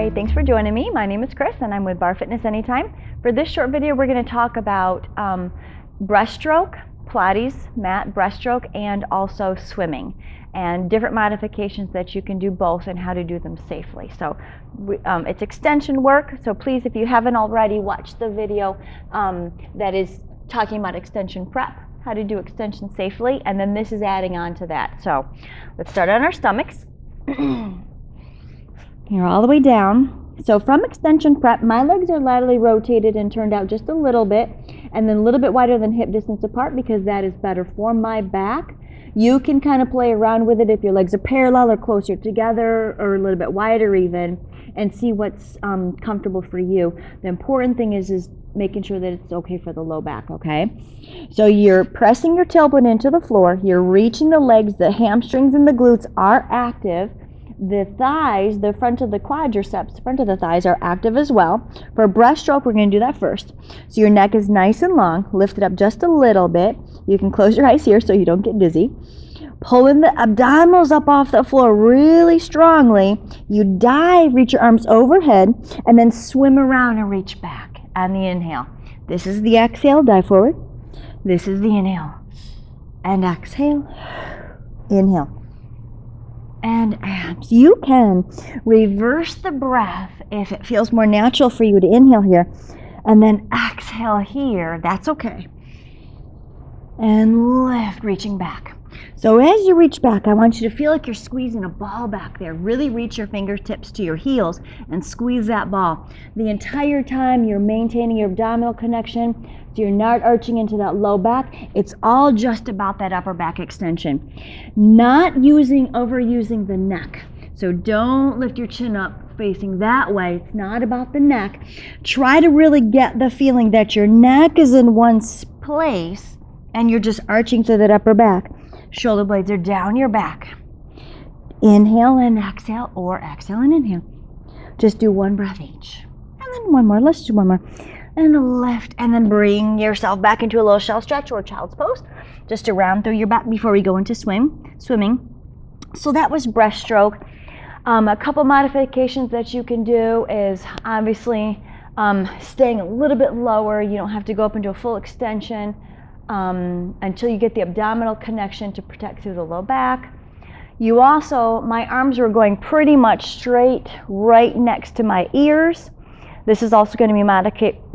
Hi, thanks for joining me. My name is Chris and I'm with Barre Fitness Anytime. For this short video, we're going to talk about breaststroke, Pilates, mat breaststroke, and also swimming, and different modifications that you can do both and how to do them safely. So it's extension work, so please, if you haven't already, watch the video that is talking about extension prep, how to do extension safely, and then this is adding on to that. So let's start on our stomachs. Here all the way down. So from extension prep, my legs are laterally rotated and turned out just a little bit, and then a little bit wider than hip distance apart because that is better for my back. You can kind of play around with it if your legs are parallel or closer together or a little bit wider even, and see what's comfortable for you. The important thing is making sure that it's okay for the low back, okay? So you're pressing your tailbone into the floor, you're reaching the legs, the hamstrings and the glutes are active. The thighs, the front of the quadriceps, front of the thighs are active as well. For breaststroke, we're going to do that first. So your neck is nice and long. Lift it up just a little bit. You can close your eyes here so you don't get dizzy. Pulling the abdominals up off the floor really strongly. You dive, reach your arms overhead, and then swim around and reach back on the inhale. This is the exhale, dive forward. This is the inhale. And exhale, inhale. And abs. You can reverse the breath if it feels more natural for you to inhale here and then exhale here. That's okay. And lift, reaching back. So as you reach back, I want you to feel like you're squeezing a ball back there. Really reach your fingertips to your heels and squeeze that ball. The entire time you're maintaining your abdominal connection, so you're not arching into that low back. It's all just about that upper back extension. Not overusing the neck. So don't lift your chin up facing that way. It's not about the neck. Try to really get the feeling that your neck is in one place and you're just arching to that upper back. Shoulder blades are down your back. Inhale and exhale, or exhale and inhale. Just do one breath each. And then one more. Let's do one more. And lift, and then bring yourself back into a little shell stretch or child's pose, just to round through your back before we go into swimming. So that was breaststroke. A couple modifications that you can do is obviously staying a little bit lower. You don't have to go up into a full extension until you get the abdominal connection to protect through the low back. You also, my arms were going pretty much straight right next to my ears. This is also going to be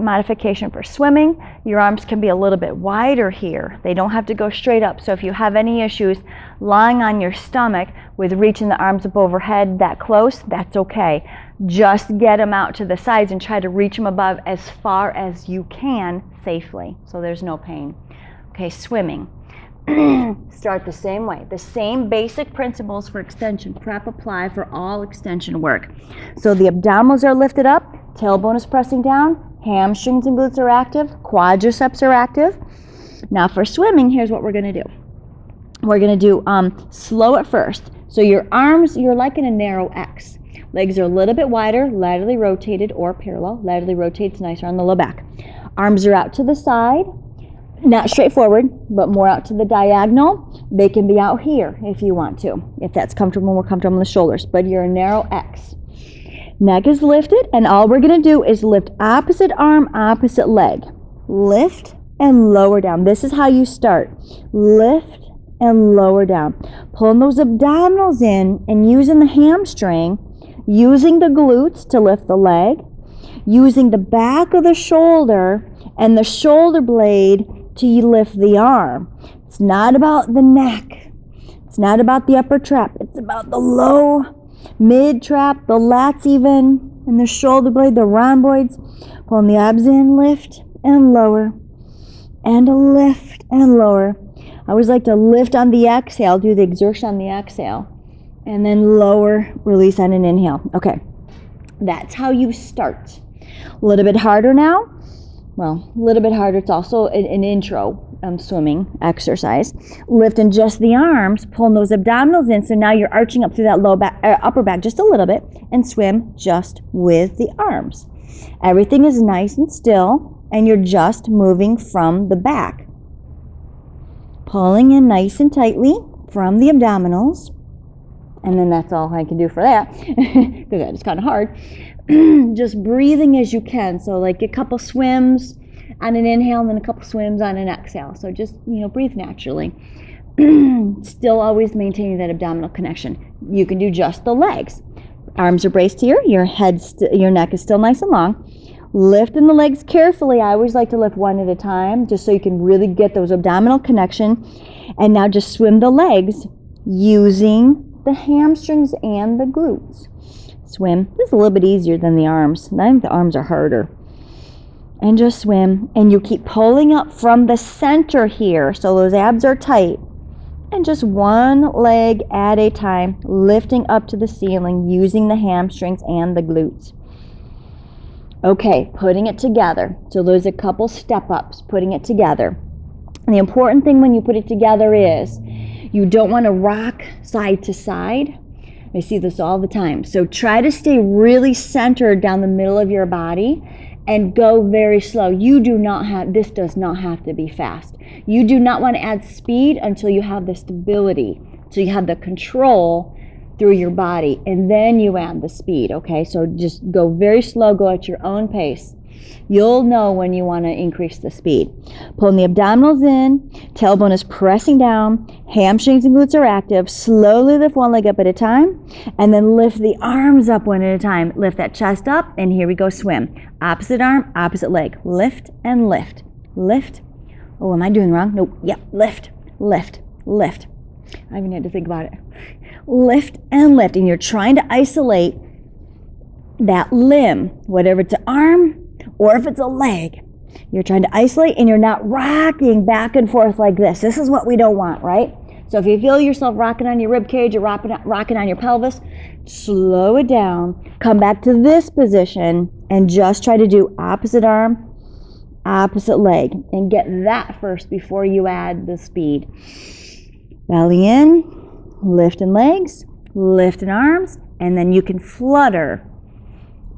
modification for swimming. Your arms can be a little bit wider here. They don't have to go straight up. So if you have any issues lying on your stomach with reaching the arms up overhead that close, that's okay. Just get them out to the sides and try to reach them above as far as you can safely, so there's no pain. Okay, swimming. Start the same way. The same basic principles for extension prep apply for all extension work. So the abdominals are lifted up, tailbone is pressing down, hamstrings and glutes are active, quadriceps are active. Now for swimming, here's what we're going to do. We're going to do slow at first. So your arms, you're like in a narrow X. Legs are a little bit wider, laterally rotated or parallel. Laterally rotated is nicer on the low back. Arms are out to the side. Not straight forward, but more out to the diagonal. They can be out here if you want to, if that's comfortable, more comfortable on the shoulders, but you're a narrow X. Neck is lifted, and all we're going to do is lift opposite arm, opposite leg. Lift and lower down. This is how you start. Lift and lower down. Pulling those abdominals in and using the hamstring, using the glutes to lift the leg, using the back of the shoulder and the shoulder blade to lift the arm. It's not about the neck. It's not about the upper trap. It's about the low, mid trap, the lats even, and the shoulder blade, the rhomboids. Pulling the abs in, lift and lower, and lift and lower. I always like to lift on the exhale, do the exertion on the exhale, and then lower, release on an inhale. Okay, that's how you start. A little bit harder now. Well, a little bit harder. It's also an intro swimming exercise. Lifting just the arms, pulling those abdominals in. So now you're arching up through that low back, upper back just a little bit, and swim just with the arms. Everything is nice and still, and you're just moving from the back. Pulling in nice and tightly from the abdominals. And then that's all I can do for that, because that is kind of hard. just breathing as you can. So like a couple swims on an inhale and then a couple swims on an exhale. So just, breathe naturally. Still always maintaining that abdominal connection. You can do just the legs. Arms are braced here. Your neck is still nice and long. Lifting the legs carefully. I always like to lift one at a time just so you can really get those abdominal connection. And now just swim the legs using the hamstrings and the glutes. Swim. This is a little bit easier than the arms. I think the arms are harder. And just swim. And you keep pulling up from the center here so those abs are tight. And just one leg at a time, lifting up to the ceiling using the hamstrings and the glutes. Okay, putting it together. So there's a couple step ups, putting it together. And the important thing when you put it together is you don't want to rock side to side. I see this all the time. So try to stay really centered down the middle of your body and go very slow. This does not have to be fast. You do not want to add speed until you have the stability, so you have the control through your body, and then you add the speed, okay? So just go very slow, go at your own pace. You'll know when you want to increase the speed. Pulling the abdominals in, tailbone is pressing down, hamstrings and glutes are active. Slowly lift one leg up at a time, and then lift the arms up one at a time. Lift that chest up, and here we go, swim. Opposite arm, opposite leg. Lift and lift. Lift. Oh, am I doing wrong? Nope. Yep. Lift, lift, lift. I even had to think about it. Lift and lift, and you're trying to isolate that limb, whatever it's an arm or if it's a leg. You're trying to isolate, and you're not rocking back and forth like this. This is what we don't want, right? So if you feel yourself rocking on your rib cage or rocking on your pelvis, slow it down, come back to this position, and just try to do opposite arm, opposite leg, and get that first before you add the speed. Belly in, lifting legs, lifting arms, and then you can flutter.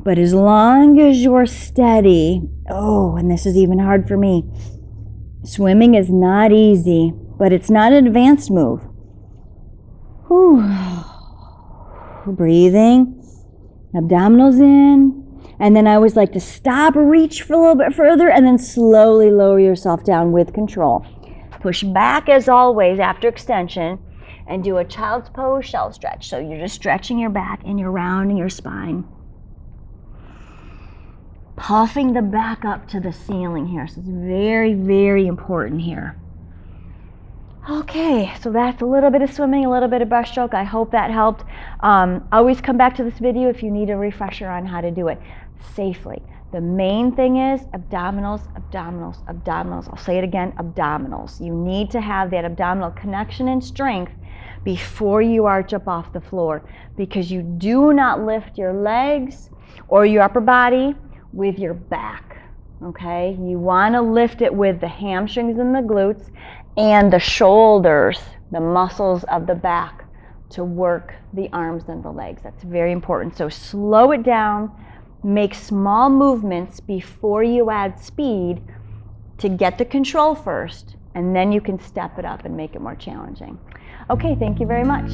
But as long as you're steady, and this is even hard for me, swimming is not easy, but it's not an advanced move. Whew. Breathing, abdominals in, and then I always like to stop, reach for a little bit further, and then slowly lower yourself down with control. Push back as always after extension, and do a child's pose shell stretch. So you're just stretching your back and you're rounding your spine. Puffing the back up to the ceiling here. So it's very, very important here. Okay, so that's a little bit of swimming, a little bit of breaststroke. I hope that helped. Always come back to this video if you need a refresher on how to do it safely. The main thing is abdominals, abdominals, abdominals. I'll say it again, abdominals. You need to have that abdominal connection and strength before you arch up off the floor, because you do not lift your legs or your upper body with your back, okay? You want to lift it with the hamstrings and the glutes and the shoulders, the muscles of the back, to work the arms and the legs. That's very important. So slow it down, make small movements before you add speed to get the control first, and then you can step it up and make it more challenging. Okay, thank you very much.